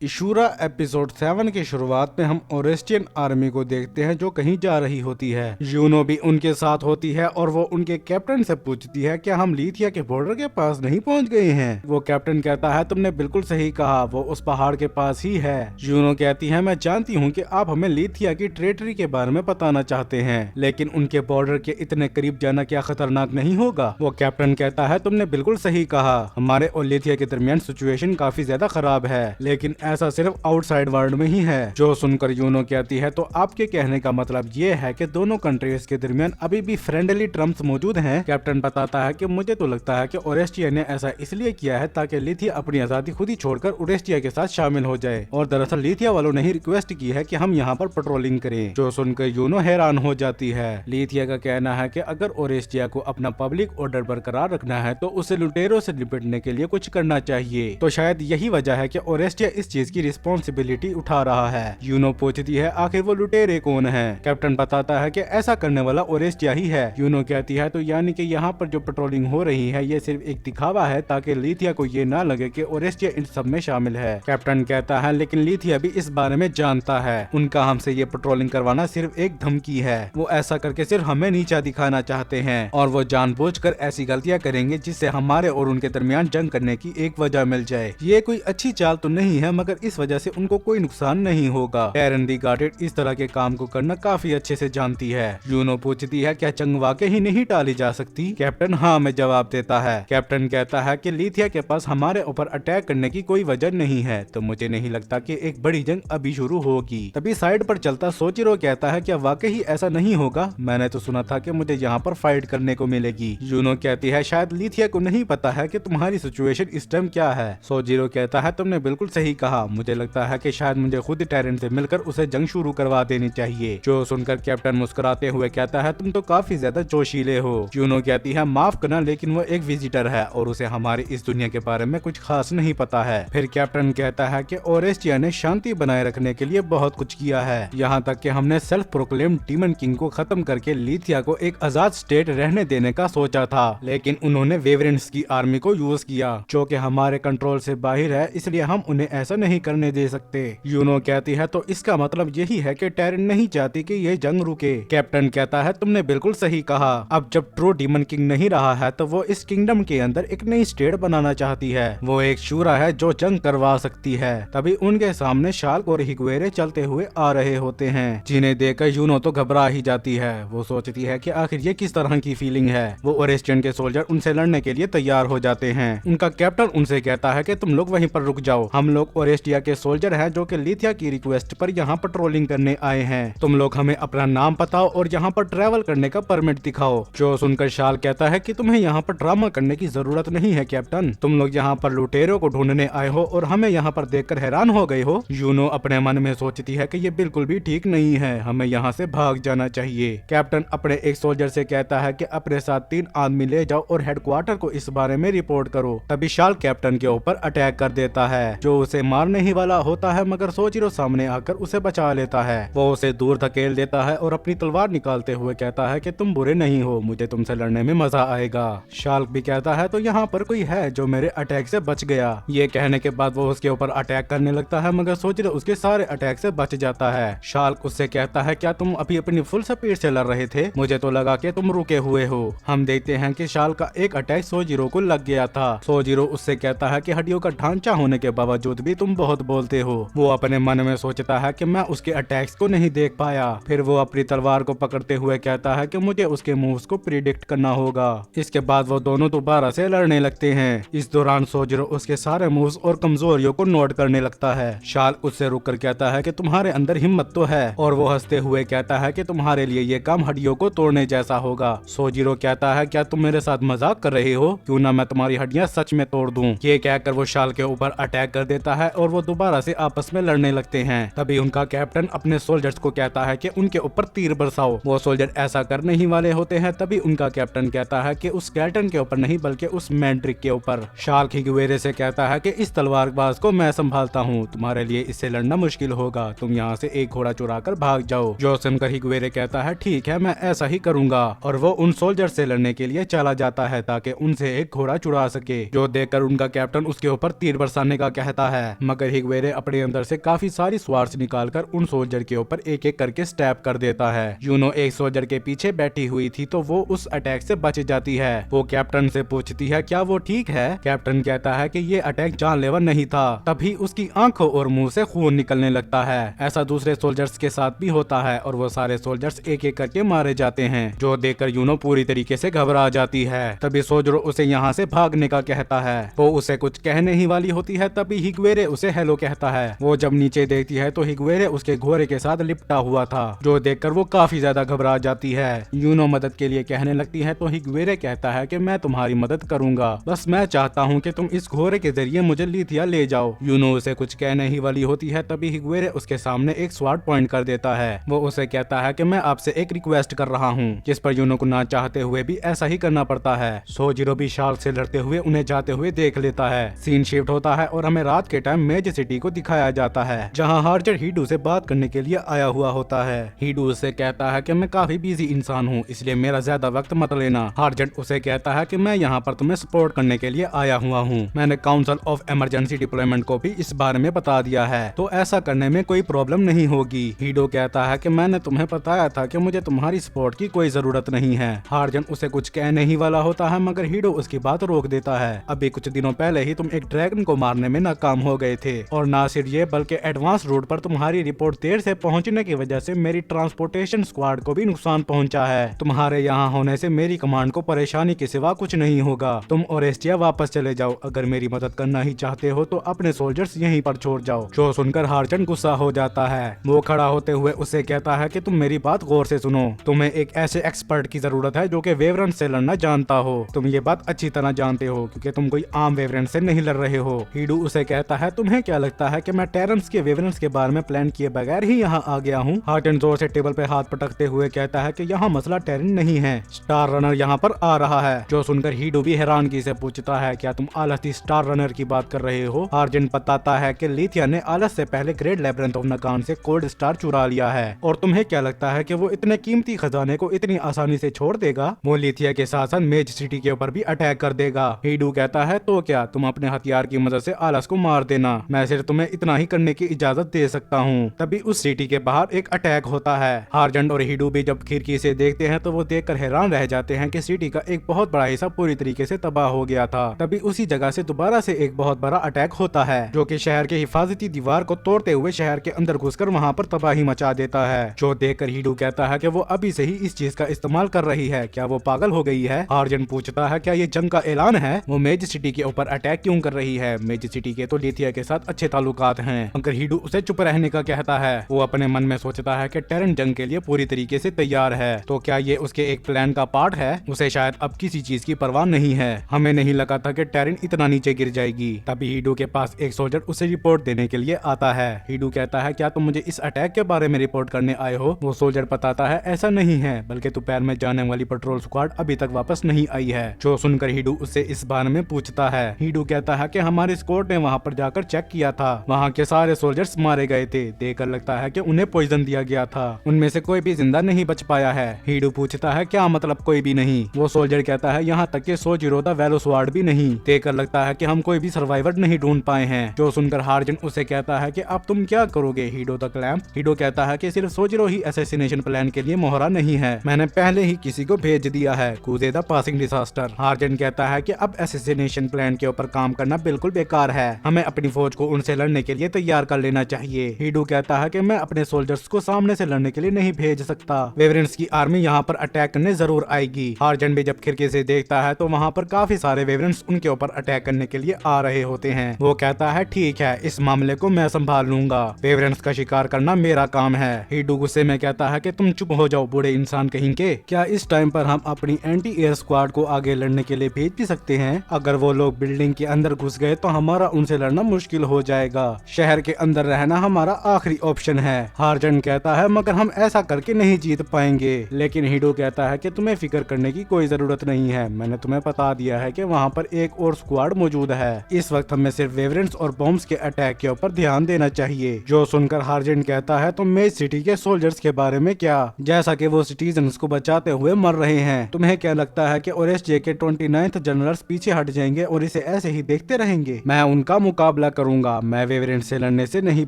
इशूरा episode 7 की शुरुआत में हम ओरेस्टियन आर्मी को देखते हैं जो कहीं जा रही होती है। यूनो भी उनके साथ होती है और वो उनके कैप्टन से पूछती है क्या हम लीथिया के बॉर्डर के पास नहीं पहुंच गए हैं। वो कैप्टन कहता है तुमने बिल्कुल सही कहा, वो उस पहाड़ के पास ही है। यूनो कहती है मैं जानती हूँ कि आप हमें लीथिया की टेरिटरी के बारे में बताना चाहते हैं, लेकिन उनके बॉर्डर के इतने करीब जाना क्या खतरनाक नहीं होगा। वो कैप्टन कहता है तुमने बिल्कुल सही कहा, हमारे और लीथिया के दरमियान सिचुएशन काफी ज्यादा खराब है, लेकिन ऐसा सिर्फ आउटसाइड वर्ल्ड में ही है। जो सुनकर यूनो कहती है तो आपके कहने का मतलब ये है कि दोनों कंट्रीज के दरमियान अभी भी फ्रेंडली टर्म्स मौजूद हैं। कैप्टन बताता है कि मुझे तो लगता है कि ओरेस्टिया ने ऐसा इसलिए किया है ताकि लीथिया अपनी आजादी खुद ही छोड़कर ओरेस्टिया के साथ शामिल हो जाए, और दरअसल लीथिया वालों ने ही रिक्वेस्ट की है कि हम यहाँ पर पेट्रोलिंग करें। जो सुनकर यूनो हैरान हो जाती है। लीथिया का कहना है कि अगर ओरेस्टिया को अपना पब्लिक ऑर्डर बरकरार रखना है तो उसे लुटेरों से निपटने के लिए कुछ करना चाहिए। तो शायद यही वजह है कि ओरेस्टिया इस चीज की रिस्पॉन्सिबिलिटी उठा रहा है। यूनो पूछती है आखिर वो लुटेरे कौन है। कैप्टन बताता है कि ऐसा करने वाला ओरेस्टिया ही है। यूनो कहती है तो यानी कि यहाँ पर जो पेट्रोलिंग हो रही है ये सिर्फ एक दिखावा है ताकि लीथिया को ये ना लगे कि ओरेस्टिया इन सब में शामिल है। कैप्टन कहता है लेकिन लीथिया भी इस बारे में जानता है, उनका हमसे ये पेट्रोलिंग करवाना सिर्फ एक धमकी है। वो ऐसा करके सिर्फ हमें नीचा दिखाना चाहते हैं और वो जानबूझकर ऐसी गलतियां करेंगे जिससे हमारे और उनके दरमियान जंग करने की एक वजह मिल जाए। ये कोई अच्छी चाल तो नहीं है, मगर इस वजह से उनको कोई नुकसान नहीं होगा। टैरन दी गार्डेड इस तरह के काम को करना काफी अच्छे से जानती है। यूनो पूछती है क्या जंग वाकई ही नहीं टाली जा सकती। कैप्टन हाँ में जवाब देता है। कैप्टन कहता है कि लीथिया के पास हमारे ऊपर अटैक करने की कोई वजह नहीं है, तो मुझे नहीं लगता कि एक बड़ी जंग अभी शुरू होगी। तभी साइड पर चलता सोचिरो कहता है क्या वाकई ऐसा नहीं होगा, मैंने तो सुना था कि मुझे यहाँ पर फाइट करने को मिलेगी। यूनो कहती है शायद लीथिया को नहीं पता है कि तुम्हारी सिचुएशन इस टाइम क्या है। सोजिरो कहता है तुमने बिल्कुल सही कहा, मुझे लगता है कि शायद मुझे खुद टैरन से मिलकर उसे जंग शुरू करवा देनी चाहिए। जो सुनकर कैप्टन मुस्कुराते हुए कहता है तुम तो काफी ज्यादा जोशीले हो। यूनो कहती है माफ करना, लेकिन वो एक विजिटर है और उसे हमारी इस दुनिया के बारे में कुछ खास नहीं पता है। फिर कैप्टन कहता है कि ओरेस्टिया ने शांति बनाए रखने के लिए बहुत कुछ किया है, यहाँ तक कि हमने सेल्फ प्रोक्लेम डीमन किंग को खत्म करके लीथिया को एक आजाद स्टेट रहने देने का सोचा था, लेकिन उन्होंने वेवरेंट्स की आर्मी को यूज किया जो कि हमारे कंट्रोल से बाहर है, इसलिए हम उन्हें ऐसा नहीं करने दे सकते। यूनो कहती है तो इसका मतलब यही है कि टैरन नहीं चाहती कि ये जंग रुके। कैप्टन कहता है तुमने बिल्कुल सही कहा, अब जब ट्रू डीमन किंग नहीं रहा है तो वो इस किंगडम के अंदर एक नई स्टेट बनाना चाहती है। वो एक शूरा है जो जंग करवा सकती है। तभी उनके सामने शाल्क और हिगवेरे चलते हुए आ रहे होते हैं, जिन्हें देखकर यूनो तो घबरा ही जाती है। वो सोचती है कि आखिर ये किस तरह की फीलिंग है। वो ओरेस्टियन के सोल्जर उनसे लड़ने के लिए तैयार हो जाते हैं। उनका कैप्टन उनसे कहता है कि तुम लोग वहीं पर रुक जाओ, हम लोग ओरेस्टिया के सोल्जर हैं जो कि लीथिया की रिक्वेस्ट पर यहाँ पेट्रोलिंग करने आए हैं। तुम लोग हमें अपना नाम बताओ और यहाँ पर ट्रैवल करने का परमिट दिखाओ। जो सुनकर शाल कहता है कि तुम्हें यहाँ पर ड्रामा करने की जरूरत नहीं है कैप्टन, तुम लोग यहाँ पर लुटेरों को ढूंढने आए हो और हमें यहाँ पर देखकर हैरान हो गए हो। यूनो अपने मन में सोचती है कि ये बिल्कुल भी ठीक नहीं है, हमें यहाँ से भाग जाना चाहिए। कैप्टन अपने एक सोल्जर से कहता है कि अपने साथ 3 आदमी ले जाओ और हेडक्वार्टर को इस बारे में रिपोर्ट करो। तभी शाल कैप्टन के ऊपर अटैक कर देता है, जो उसे मारने ही वाला होता है, मगर सोजिरो सामने आकर उसे बचा लेता है। वो उसे दूर धकेल देता है और अपनी तलवार निकालते हुए कहता है कि तुम बुरे नहीं हो, मुझे तुमसे लड़ने में मजा आएगा। शाल्क भी कहता है तो यहाँ पर कोई है जो मेरे अटैक से बच गया। ये कहने के बाद वो उसके ऊपर अटैक करने लगता है, मगर सोजिरो उसके सारे अटैक से बच जाता है। शाल्क उससे कहता है क्या तुम अभी अपनी फुल स्पीड से लड़ रहे थे, मुझे तो लगा कि तुम रुके हुए हो। हम देखते हैं कि शाल्क का एक अटैक सोजिरो को लग गया था। सोजिरो उससे कहता है कि हड्डियों का ढांचा होने के बावजूद भी तुम बहुत बोलते हो। वो अपने मन में सोचता है कि मैं उसके अटैक्स को नहीं देख पाया। फिर वो अपनी तलवार को पकड़ते हुए कहता है कि मुझे उसके मूव्स को प्रिडिक्ट करना होगा। इसके बाद वो दोनों दोबारा से लड़ने लगते हैं। इस दौरान सोजिरो उसके सारे मूव्स और कमजोरियों को नोट करने लगता है। शाल्क उससे रुककर कहता है कि तुम्हारे अंदर हिम्मत तो है, और वो हंसते हुए कहता है कि तुम्हारे लिए ये काम हड्डियों को तोड़ने जैसा होगा। सोजिरो कहता है क्या तुम मेरे साथ मजाक कर रहे हो, क्यों ना मैं तुम्हारी हड्डियां सच में तोड़ दूं। ये कहकर वो शाल के ऊपर अटैक कर देता है और वो दोबारा से आपस में लड़ने लगते हैं। तभी उनका कैप्टन अपने सोल्जर्स को कहता है कि उनके ऊपर तीर बरसाओ। वो सोल्जर ऐसा करने ही वाले होते हैं, तभी उनका कैप्टन कहता है कि उस स्केलेटन के ऊपर नहीं बल्कि उस मैंड्रिक के ऊपर। शाल्क हिगवेरे से कहता है कि इस तलवारबाज को मैं संभालता हूँ, तुम्हारे लिए इससे लड़ना मुश्किल होगा, तुम यहाँ से एक घोड़ा चुरा कर भाग जाओ। जो सुनकर हिगवेरे कहता है ठीक है मैं ऐसा ही करूंगा, और वो उन सोल्जर से लड़ने के लिए चला जाता है ताकि उनसे एक घोड़ा चुरा सके। जो देखकर उनका कैप्टन उसके ऊपर तीर बरसाने का कहता है, मगर हिगवेरे अपने अंदर से काफी सारी स्वार्स निकालकर उन सोल्जर के ऊपर एक एक करके स्टैप कर देता है। यूनो एक सोल्जर के पीछे बैठी हुई थी तो वो उस अटैक से बच जाती है। वो कैप्टन से पूछती है क्या वो ठीक है। कैप्टन कहता है कि ये अटैक जानलेवा नहीं था। तभी उसकी आंखों और मुंह से खून निकलने लगता है। ऐसा दूसरे सोल्जर्स के साथ भी होता है और वो सारे सोल्जर्स एक एक करके मारे जाते हैं, जो देखकर यूनो पूरी तरीके से घबरा जाती है। तभी सोजरो उसे यहाँ से भागने का कहता है। वो उसे कुछ कहने ही वाली होती है तभी हिगवेरे उसे हेलो कहता है। वो जब नीचे देखती है तो हिगवेरे उसके घोड़े के साथ लिपटा हुआ था, जो देखकर वो काफी ज्यादा घबरा जाती है। यूनो मदद के लिए कहने लगती है तो हिगवेरे कहता है कि मैं तुम्हारी मदद करूंगा, बस मैं चाहता हूँ कि तुम इस घोड़े के जरिए मुझे लिथिया ले जाओ। यूनो उसे कुछ कहने ही वाली होती है तभी हिगवेरे उसके सामने एक स्वॉर्ड पॉइंट कर देता है। वो उसे कहता है कि मैं आपसे एक रिक्वेस्ट कर रहा हूँ, जिस पर यूनो को ना चाहते हुए भी ऐसा ही करना पड़ता है। सोजिरो भी शार्क से लड़ते हुए उन्हें जाते हुए देख लेता है। सीन शिफ्ट होता है और हमें रात के टाइम मेज सिटी को दिखाया जाता है, जहाँ हार्जन हीडू से बात करने के लिए आया हुआ होता है। हीडू उसे कहता है कि मैं काफी बिजी इंसान हूँ, इसलिए मेरा ज्यादा वक्त मत लेना। हार्जन उसे कहता है कि मैं यहाँ पर तुम्हें सपोर्ट करने के लिए आया हुआ हूँ। मैंने काउंसिल ऑफ इमरजेंसी डिप्लॉयमेंट को भी इस बारे में बता दिया है, तो ऐसा करने में कोई प्रॉब्लम नहीं होगी। हीडो कहता है कि मैंने तुम्हें बताया था कि मुझे तुम्हारी सपोर्ट की कोई जरूरत नहीं है। हार्जन उसे कुछ कहने ही वाला होता है मगर हीडो उसकी बात रोक देता है। अभी कुछ दिनों पहले ही तुम एक ड्रैगन को मारने में नाकाम हो गए थे, और ना सिर्फ ये बल्कि एडवांस रूट पर तुम्हारी रिपोर्ट देर से पहुंचने की वजह से मेरी ट्रांसपोर्टेशन स्क्वाड को भी नुकसान पहुंचा है। तुम्हारे यहाँ होने से मेरी कमांड को परेशानी के सिवा कुछ नहीं होगा। तुम ओरेस्टिया वापस चले जाओ। अगर मेरी मदद करना ही चाहते हो तो अपने सोल्जर्स यहीं पर छोड़ जाओ। जो सुनकर हार्जन गुस्सा हो जाता है। वो खड़ा होते हुए उसे कहता है कि तुम मेरी बात गौर से सुनो। तुम्हें एक ऐसे एक्सपर्ट की जरूरत है जो कि वेवरेंट से लड़ना जानता हो। तुम ये बात अच्छी तरह जानते हो क्योंकि तुम कोई आम वेवरेंट से नहीं लड़ रहे हो। हीडू उसे कहता है तुम्हें क्या लगता है कि मैं टेरेंस के वेवरेंट्स के बारे में प्लान किए बगैर ही यहाँ आ गया हूँ। हार्जन जोर से टेबल पे हाथ पटकते हुए कहता है कि यहाँ मसला टेरेन नहीं है, स्टार रनर यहाँ पर आ रहा है। जो सुनकर हीडू भी हैरानगी से पूछता है क्या तुम आलसी स्टार रनर की बात कर रहे हो। हार्जन बताता है कि लिथिया ने आलस से पहले ग्रेट लैब्रिंथ ऑफ नकान से कोल्ड स्टार चुरा लिया है, और तुम्हें क्या लगता है कि वो इतने कीमती खजाने को इतनी आसानी से छोड़ देगा। वो लिथिया के साथ साथ मेज सिटी के ऊपर भी अटैक कर देगा। हीडू कहता है तो क्या तुम अपने हथियार की मदद से आलस को मार देना, मैं सिर्फ तुम्हें इतना ही करने की इजाजत दे सकता हूँ। तभी उस सिटी के बाहर एक अटैक होता है। हार्जन और हीडू भी जब खिड़की से देखते हैं तो वो देखकर हैरान रह जाते हैं कि सिटी का एक बहुत बड़ा हिस्सा पूरी तरीके से तबाह हो गया था। तभी उसी जगह से दोबारा से एक बहुत बड़ा अटैक होता है, जो कि शहर के हिफाजती दीवार को तोड़ते हुए शहर के अंदर घुसकर वहाँ पर तबाही मचा देता है। जो देखकर हीडू कहता है कि वो अभी से ही इस चीज का इस्तेमाल कर रही है, क्या वो पागल हो गई है। हार्जन पूछता है क्या ये जंग का ऐलान है, वो मेज सिटी के ऊपर अटैक क्यों कर रही है। मेज सिटी के तो लिथिया के साथ अच्छे ताल्लुकात हैं, मगर हीडू उसे चुप रहने का कहता है। वो अपने मन में सोचता है कि टेरेन जंग के लिए पूरी तरीके से तैयार है, तो क्या ये उसके एक प्लान का पार्ट है। उसे शायद अब किसी चीज की परवाह नहीं है। हमें नहीं लगा था कि टेरेन इतना नीचे गिर जाएगी। तभी हीडू के पास एक सोल्जर उसे रिपोर्ट देने के लिए आता है। हीडू कहता है क्या तुम मुझे इस अटैक के बारे में रिपोर्ट करने आए हो। वो सोल्जर बताता है ऐसा नहीं है, बल्कि दोपहर में जाने वाली पेट्रोल स्क्वाड अभी तक वापस नहीं आई है। जो सुनकर हीडू उससे इस बारे में पूछता है। हीडू कहता है कि हमारी स्क्वाड ने वहाँ पर जाकर चेक किया था, वहाँ के सारे सोल्जर्स मारे गए थे। देखकर लगता है कि उन्हें पॉइजन दिया गया था, उनमें से कोई भी जिंदा नहीं बच पाया है। हीडू पूछता है क्या मतलब कोई भी नहीं। वो सोल्जर कहता है यहाँ तक कि सोजिरो द वेलो स्वार्ड भी नहीं। देखकर लगता है कि हम कोई भी सर्वाइवर नहीं ढूंढ पाए हैं। जो सुनकर हार्जन उसे कहता है कि अब तुम क्या करोगे हीडो द क्लैम्प। हीडो कहता है कि सिर्फ सोजिरो ही असैसिनेशन प्लान के लिए मोहरा नहीं है, मैंने पहले ही किसी को भेज दिया है, कूदे द पासिंग डिजास्टर। हार्जन कहता है कि अब असैसिनेशन प्लान के ऊपर काम करना बिल्कुल बेकार है, हमें अपनी फौज को उनसे लड़ने के लिए तैयार कर लेना चाहिए। हीडू कहता है कि मैं अपने सोल्जर्स को सामने से लड़ने के लिए नहीं भेज सकता, वेवरेंट्स की आर्मी यहाँ पर अटैक करने जरूर आएगी। हार्जन भी जब खिड़की से देखता है तो वहाँ पर काफी सारे वेवरेंट्स उनके ऊपर अटैक करने के लिए आ रहे होते हैं। वो कहता है ठीक है, इस मामले को मैं संभाल लूंगा, वेवरेंट्स का शिकार करना मेरा काम है। हीडू गुस्से में कहता है कि तुम चुप हो जाओ बूढ़े इंसान कहीं के, क्या इस टाइम पर हम अपनी एंटी एयर स्क्वाड को आगे लड़ने के लिए भेज भी सकते हैं। अगर वो लोग बिल्डिंग के अंदर घुस गए तो हमारा उनसे लड़ना मुश्किल हो जाएगा, शहर के अंदर रहना हमारा आखिरी ऑप्शन है। हार्जन कहता है मगर हम ऐसा करके नहीं जीत पाएंगे। लेकिन हीडो कहता है कि तुम्हें फिक्र करने की कोई जरूरत नहीं है, मैंने तुम्हें बता दिया है कि वहाँ पर एक और स्क्वाड मौजूद है। इस वक्त हमें सिर्फ वेवरेंट्स और बॉम्ब्स के अटैक के ऊपर ध्यान देना चाहिए। जो सुनकर हार्जन कहता है तो मेज सिटी के सोल्जर्स के बारे में क्या, जैसा कि वो सिटीजन्स को बचाते हुए मर रहे हैं। तुम्हें क्या लगता है कि ओरेस्टिया के 29th जनरल्स पीछे हट जाएंगे और इसे ऐसे ही देखते रहेंगे। मैं उनका मुकाबला करूंगा, मैं वेवरेंट से लड़ने से नहीं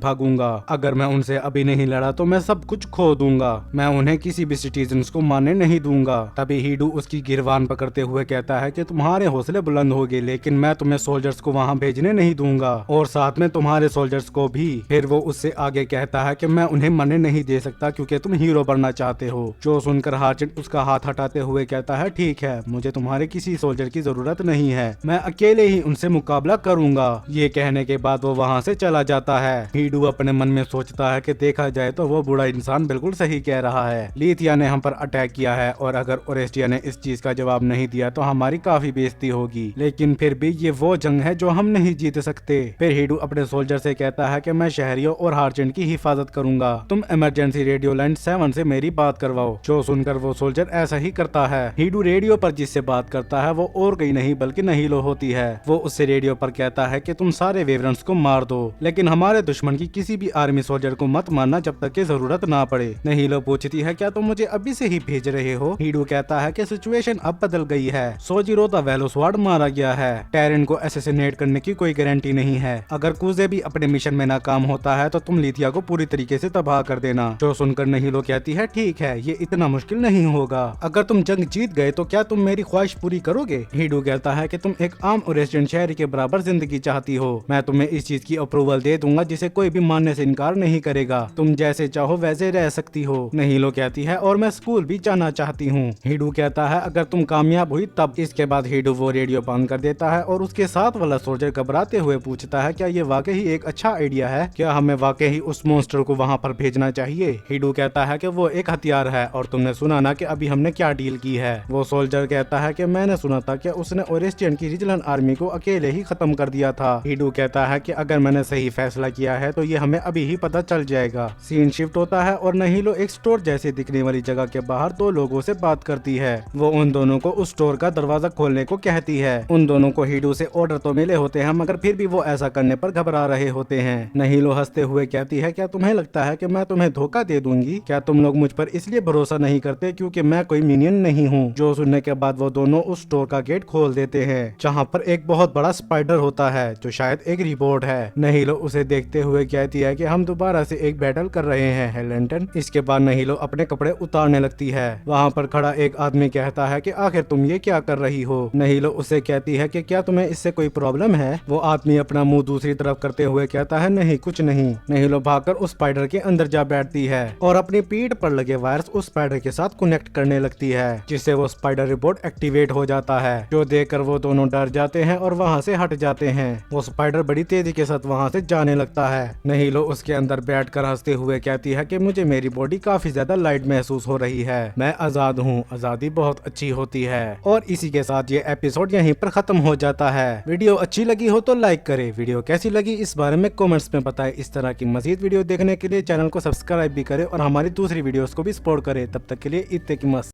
भागूंगा। अगर मैं उनसे अभी नहीं लड़ा तो मैं सब कुछ खो दूंगा। मैं उन्हें किसी भी सिटीजन्स को मारने नहीं दूंगा। तभी हीडू उसकी गिरबान पकड़ते हुए कहता है कि तुम्हारे हौसले बुलंद हो गए, लेकिन मैं तुम्हें सोल्जर्स को वहाँ भेजने नहीं दूंगा और साथ में तुम्हारे सोल्जर्स को भी। फिर वो उससे आगे कहता है कि मैं उन्हें मरने नहीं दे सकता क्योंकि तुम हीरो बनना चाहते हो। जो सुनकर हार्चेंट उसका हाथ हटाते हुए कहता है ठीक है, मुझे तुम्हारे किसी सोल्जर की जरूरत नहीं है, मैं अकेले ही उनसे मुकाबला करूंगा। ये कहने के बाद वो वहाँ से चला जाता है। हीडू अपने मन में सोचता है कि देखा जाए तो वो बूढ़ा इंसान बिल्कुल सही कह रहा है। लीथिया ने हम पर अटैक किया है और अगर ओरेस्टिया ने इस चीज का जवाब नहीं दिया तो हमारी काफी बेइज्जती होगी, लेकिन फिर भी ये वो जंग है जो हम नहीं जीत सकते। फिर हीडू अपने सोल्जर से कहता है कि मैं शहरियों और हार्चेंट की हिफाजत करूंगा, तुम इमरजेंसी रेडियो लाइन 7 से मेरी बात करवाओ। जो सुनकर वो सोल्जर ऐसा ही करता है। हीडू रेडियो पर जिससे बात करता है वो और कोई नहीं बल्कि नहीलो होती है। वो उससे रेडियो पर कहता है कि तुम सारे वेवरेंट्स को मार दो, लेकिन हमारे दुश्मन की किसी भी आर्मी सोल्जर को मत मारना जब तक कि जरूरत ना पड़े। नहीलो पूछती है क्या तुम मुझे अभी से ही भेज रहे हो? हीडू कहता है कि सिचुएशन अब बदल गई है, सोजिरो द वेलोस्वार्ड मारा गया है, टेरेन को असैसिनेट करने की कोई गारंटी नहीं है। अगर कुजे भी अपने मिशन में नाकाम होता है तो तुम लीथिया को पूरी तरीके से तबाह कर देना। जो सुनकर नहीलो कहती है ठीक है, ये इतना मुश्किल नहीं होगा। अगर तुम जंग जीत गए तो क्या तुम मेरी ख्वाहिश पूरी करोगे? हीडू कहता है कि तुम एक आम ओरेस्टियन शहरी के बराबर जिंदगी चाहती हो, मैं तुम्हें इस चीज की अप्रूवल दे दूंगा जिसे कोई भी मानने से इनकार नहीं करेगा, तुम जैसे चाहो वैसे रह सकती हो। नहीलो कहती है और मैं स्कूल भी जाना चाहती हूँ। हीडू कहता है अगर तुम कामयाब हुई तब। इसके बाद हीडू वो रेडियो बंद कर देता है और उसके साथ वाला सोल्जर घबराते हुए पूछता है क्या ये वाकई एक अच्छा आइडिया है? क्या हमें वाकई ही उस मॉन्स्टर को वहाँ पर भेजना चाहिए? हीडू कहता है कि वो एक हथियार है और तुमने सुना ना कि अभी हमने क्या डील की है। वो सोल्जर कहता है कि मैंने सुना था कि उसने ओरेस्टियन की रिजलन आर्मी को अकेले ही खत्म कर दिया था। हीडू कहता है कि अगर मैंने सही फैसला किया है तो ये हमें अभी ही पता चल जाएगा। सीन शिफ्ट होता है और नहीलो एक स्टोर जैसे दिखने वाली जगह के बाहर दो लोगों से बात करती है। वो उन दोनों को उस स्टोर का दरवाजा खोलने को कहती है। उन दोनों को हीडू से ऑर्डर तो मिले होते हैं मगर फिर भी वो ऐसा करने पर घबरा रहे होते हैं। नहीलो हंसते हुए कहती है क्या तुम्हें लगता है कि मैं तुम्हें धोखा दे दूंगी? क्या तुम लोग मुझ पर इसलिए भरोसा नहीं करते क्योंकि मैं कोई मिनियन नहीं हूँ? जो सुनने के बाद वो दोनों उस स्टोर का गेट खोल देते हैं जहाँ पर एक बहुत बड़ा स्पाइडर होता है जो शायद एक रिपोर्ट है। नहीलो उसे देखते हुए कहती है कि हम दोबारा से एक बैटल कर रहे हैं हेलेंटन। इसके बाद नहीलो अपने कपड़े उतारने लगती है। वहाँ पर खड़ा एक आदमी कहता है कि आखिर तुम ये क्या कर रही हो? नहीलो उसे कहती है कि क्या तुम्हें इससे कोई प्रॉब्लम है? वो आदमी अपना मुंह दूसरी तरफ करते हुए कहता है नहीं कुछ नहीं। नहीलो भागकर उस स्पाइडर के अंदर जा बैठती है और अपनी पीठ पर लगे वायर्स उस स्पाइडर के साथ कनेक्ट करने लगती है जिससे वो स्पाइडर रिपोर्ट एक्टिवेट हो जाता है। जो देखकर वो दोनों डर जाते हैं और वहाँ से हट जाते हैं। वो स्पाइडर बड़ी तेजी के साथ वहाँ से जाने लगता है। नहीलो उसके अंदर बैठकर हंसते हुए कहती है कि मुझे मेरी बॉडी काफी ज्यादा लाइट महसूस हो रही है, मैं आजाद हूँ, आजादी बहुत अच्छी होती है। और इसी के साथ ये एपिसोड यहीं पर खत्म हो जाता है। वीडियो अच्छी लगी हो तो लाइक करे, वीडियो कैसी लगी इस बारे में कमेंट्स में बताएं। इस तरह की मजीद वीडियो देखने के लिए चैनल को सब्सक्राइब भी करें और हमारी दूसरी वीडियोस को भी सपोर्ट करें। तब तक के लिए इत्ते की मस्त।